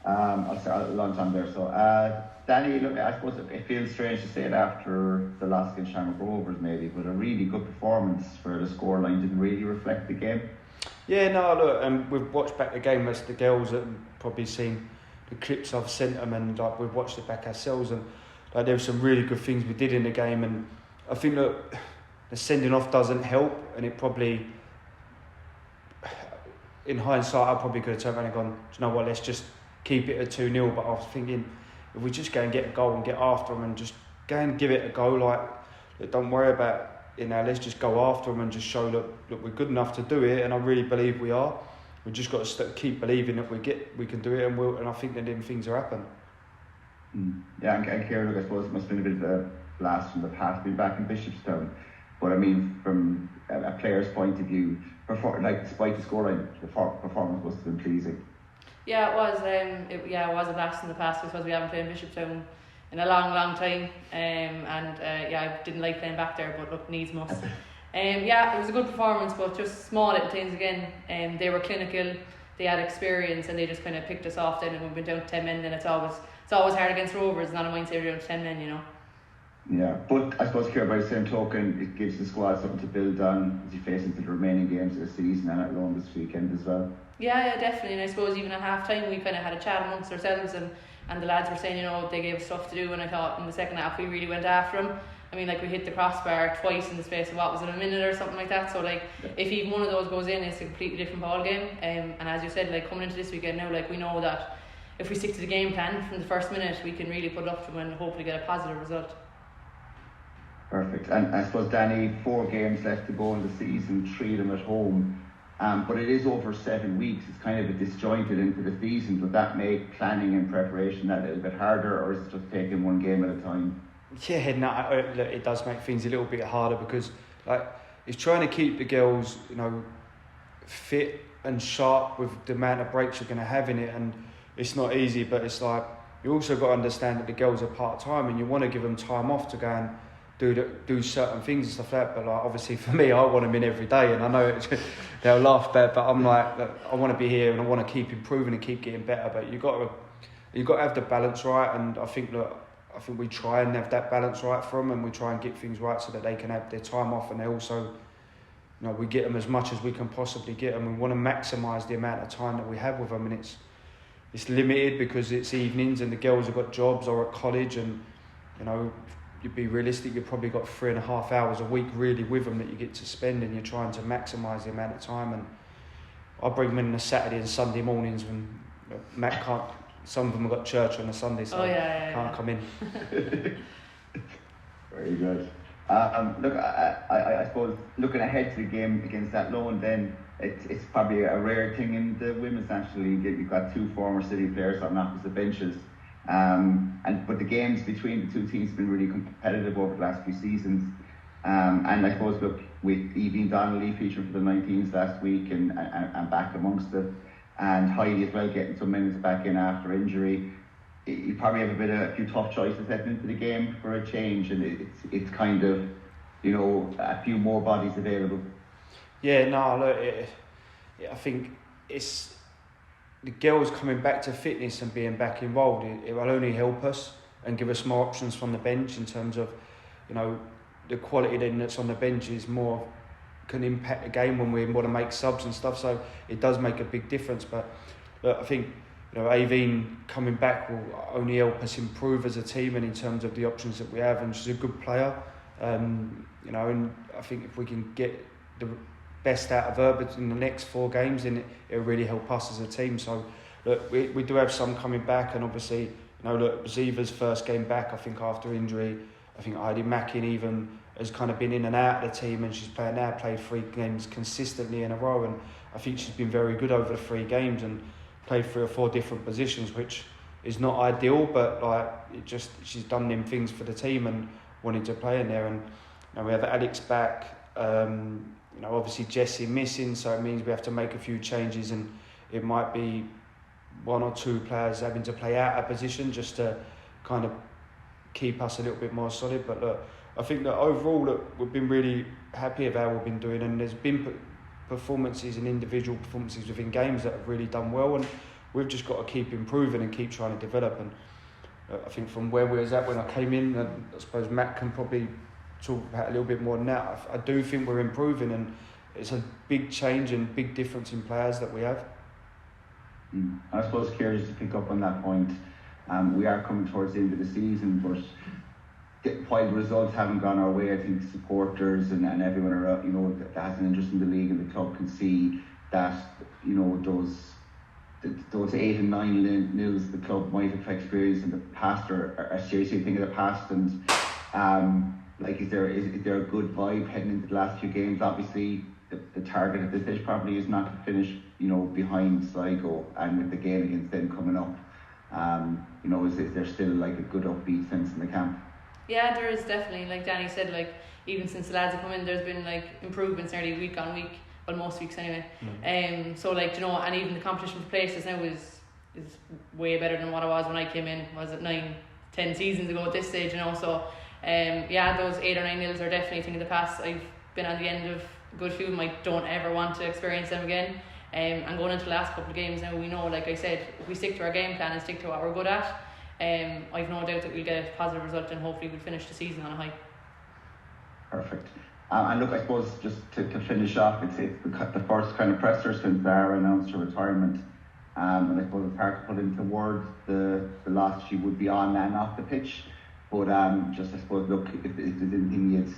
I'll say a long time there. So, Danny, look, I suppose it feels strange to say it after the loss against Shamrock Rovers, maybe, but a really good performance for the scoreline didn't really reflect the game. Yeah, no, look, we've watched back the game as the girls have probably seen the clips I've sent them, and like we've watched it back ourselves, and like there were some really good things we did in the game, and I think that the sending off doesn't help, and it probably, in hindsight, I probably could have turned around and gone, do you know what, let's just keep it at 2-0, but I was thinking, if we just go and get a goal and get after them and just go and give it a go, like don't worry about, let's just go after them and just show that we're good enough to do it, and I really believe we are. We just got to keep believing that we can do it, and I think that then things will happen. Yeah, and Ciara, look, I suppose it must have been a bit of a blast from the past, being back in Bishopstown. But I mean, from a player's point of view, despite the scoreline, the performance must have been pleasing. Yeah, it was. It was a blast in the past because we haven't played in Bishopstown in a long time. I didn't like playing back there, but look, needs must. It was a good performance, but just small little things again. They were clinical, they had experience, and they just kind of picked us off then. And we've been down to 10 men, then it's always hard against Rovers. Not a mindset we're down to 10 men, you know. Yeah, but I suppose, Ciara, by the same token, it gives the squad something to build on as you face into the remaining games of the season and Athlone this weekend as well. Yeah, definitely. And I suppose even at half time we kind of had a chat amongst ourselves, and the lads were saying, they gave us stuff to do, and I thought in the second half we really went after them. I mean, we hit the crossbar twice in the space of a minute or something like that. So if even one of those goes in, it's a completely different ball game. And as you said, coming into this weekend now, we know that if we stick to the game plan from the first minute, we can really put it up to them and hopefully get a positive result. Perfect. And I suppose, Danny, 4 games left to go in the season, 3 of them at home. But it is over 7 weeks. It's kind of a disjointed into the season. Would that make planning and preparation that little bit harder, or is it just taking one game at a time? Yeah, no, it does make things a little bit harder because it's trying to keep the girls, fit and sharp with the amount of breaks you're going to have in it, and it's not easy. But it's you also got to understand that the girls are part time, and you want to give them time off to go and do certain things and stuff like that. But obviously for me, I want them in every day, and I know they'll laugh about it, but I'm I want to be here and I want to keep improving and keep getting better. But you got to have the balance right, and I think we try and have that balance right for them, and we try and get things right so that they can have their time off, and they also, we get them as much as we can possibly get them. We want to maximise the amount of time that we have with them, and it's limited because it's evenings and the girls have got jobs or at college, and you'd be realistic, you've probably got 3.5 hours a week really with them that you get to spend, and you're trying to maximise the amount of time. And I bring them in on Saturday and Sunday mornings when Matt can't. Some of them have got church on a Sunday, so can't come in. Very good. Look, I suppose looking ahead to the game against Athlone, then it's probably a rare thing in the Women's National League. You've got 2 former City players on opposite benches. But the games between the two teams have been really competitive over the last few seasons. And I suppose, look, with Evie Donnelly featuring for the 19s last week and back amongst it, and Heidi as well getting some minutes back in after injury, you probably have a few tough choices heading into the game for a change, and it's kind of, a few more bodies available. Yeah, no, look, I think it's the girls coming back to fitness and being back involved. It will only help us and give us more options from the bench in terms of, the quality then that's on the bench is more, can impact the game when we want to make subs and stuff. So it does make a big difference. But look, I think Aveen coming back will only help us improve as a team and in terms of the options that we have. And she's a good player, and I think if we can get the best out of her but in the next 4 games, then it'll really help us as a team. So look, we do have some coming back, and obviously Ziva's first game back, I think, after injury. I think Heidi Mackin even has kind of been in and out of the team, and she's played 3 games consistently in a row, and I think she's been very good over the 3 games and played 3 or 4 different positions, which is not ideal, but she's done them things for the team and wanted to play in there. And we have Alex back, obviously Jessie missing, so it means we have to make a few changes, and it might be 1 or 2 players having to play out a position just to kind of keep us a little bit more solid. But look, I think that overall we've been really happy of how we've been doing, and there's been performances and individual performances within games that have really done well, and we've just got to keep improving and keep trying to develop. And I think from where we was at when I came in, and I suppose Matt can probably talk about a little bit more than that. I do think we're improving, and it's a big change and big difference in players that we have. I suppose, Ciara, just to pick up on that point, we are coming towards the end of the season, but while the results haven't gone our way, I think supporters and everyone around, you know, that has an interest in the league and the club can see that, you know, those 8 and 9 nils the club might have experienced in the past are a seriously thing of the past. And like, is there a good vibe heading into the last few games? Obviously, the target at this stage probably is not to finish, you know, behind Sligo, and with the game against them coming up, you know, is there still like a good upbeat sense in the camp? Yeah, there is definitely. Like Danny said, like even since the lads have come in, there's been like improvements nearly week on week. Well, most weeks anyway. So like, you know, and even the competition for places now is way better than what it was when I came in. Was it 9-10 seasons ago at this stage, you know? So yeah, those 8 or 9 nils are definitely a thing of the past. I've been on the end of a good few of them. I don't ever want to experience them again. And going into the last couple of games now, we know, like I said, if we stick to our game plan and stick to what we're good at, I've no doubt that we'll get a positive result, and hopefully we'll finish the season on a high. Perfect. And look, I suppose just to finish off, it's the first kind of presser since Ciara announced her retirement. And I suppose it's hard to put into words the loss she would be on and off the pitch. But just, I suppose, look, if there's anything you'd,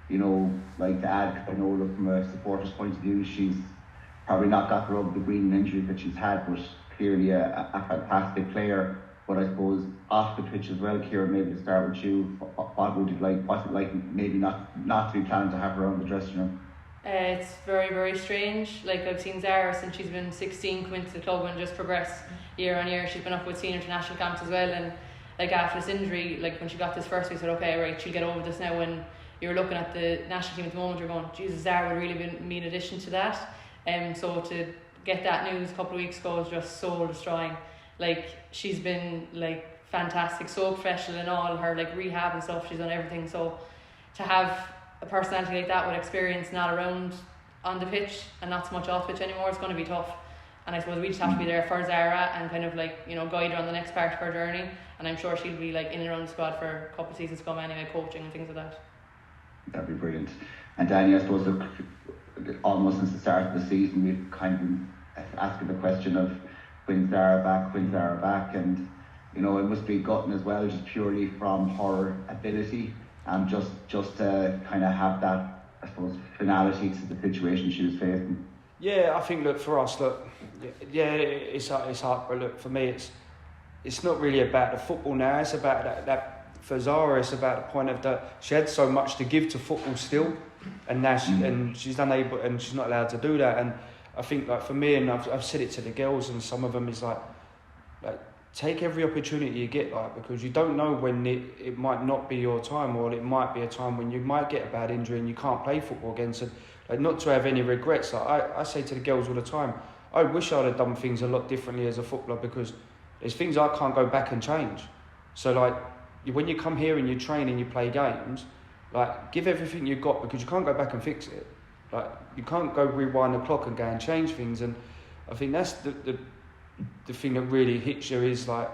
you know, like to add, I know, look, from a supporter's point of view, she's probably not got the rub of the green injuries that she's had, but clearly a fantastic player. But I suppose off the pitch as well, Ciara, maybe to start with you, what would it like? What's it like maybe not to be planning to have her on the dressing room? It's very, very strange. Like, I've seen Ciara since she's been 16 come into the club and just progress year on year. She's been up with senior international camps as well, and like after this injury, like when she got this first, we said, okay, right, she'll get over this now. When you're looking at the national team at the moment, you're going, Jesus, Ciara would really be an addition to that. So to get that news a couple of weeks ago was just soul destroying. Like, she's been like fantastic, so professional in all her like rehab and stuff. She's done everything. So to have a personality like that with experience not around on the pitch and not so much off pitch anymore, it's going to be tough. And I suppose we just have to be there for Ciara and kind of like, you know, guide her on the next part of her journey. And I'm sure she'll be like in and around the squad for a couple of seasons to come anyway, coaching and things like that. That'd be brilliant. And Danny, I suppose, look, almost since the start of the season, we've kind of been asking the question of when's Ciara back, and you know, it must be gutting as well, just purely from her ability, and just to kind of have that, I suppose, finality to the situation she was facing. Yeah, I think, look, for us, look, yeah, it's hard, but look, for me, it's not really about the football now. It's about that for Ciara, it's about the point of that she had so much to give to football still, and now she's unable, and she's not allowed to do that. And I think, like, for me, and I've said it to the girls, and some of them is like take every opportunity you get, like, because you don't know when it might not be your time, or it might be a time when you might get a bad injury and you can't play football again. So, like, not to have any regrets. Like, I say to the girls all the time, I wish I'd have done things a lot differently as a footballer, because there's things I can't go back and change. So, like, when you come here and you train and you play games, like, give everything you've got, because you can't go back and fix it. Like, you can't go rewind the clock and go and change things. And I think that's the thing that really hits you is, like,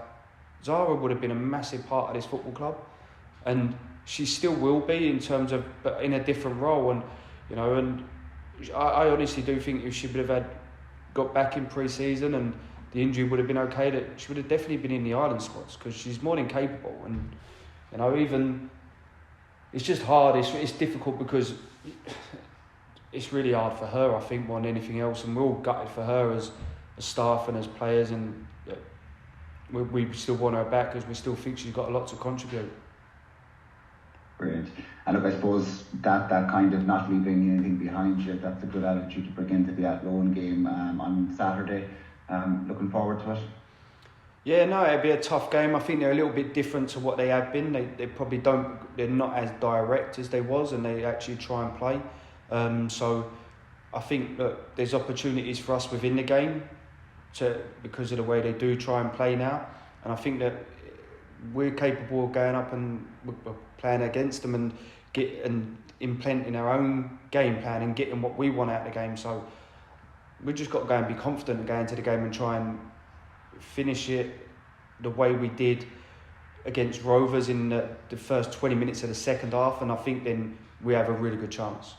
Ciara would have been a massive part of this football club, and she still will be in terms of, but in a different role. And you know, and I honestly do think if she would have got back in pre-season and the injury would have been okay, that she would have definitely been in the Ireland squads, because she's more than capable. And you know, even it's just hard. It's difficult because it's really hard for her, I think, more than anything else. And we're all gutted for her as staff and as players, and we still want her back because we still think she's got a lot to contribute. Brilliant. And look, I suppose that kind of not leaving anything behind you, that's a good attitude to bring into the Athlone game on Saturday. Looking forward to it. Yeah, no, it'll be a tough game. I think they're a little bit different to what they have been. They probably they're not as direct as they was, and they actually try and play. So I think that there's opportunities for us within the game because of the way they do try and play now. And I think that we're capable of going up and playing against them and implementing our own game plan and getting what we want out of the game. So we just got to go and be confident and go into the game and try and finish it the way we did against Rovers in the first 20 minutes of the second half, and I think then we have a really good chance.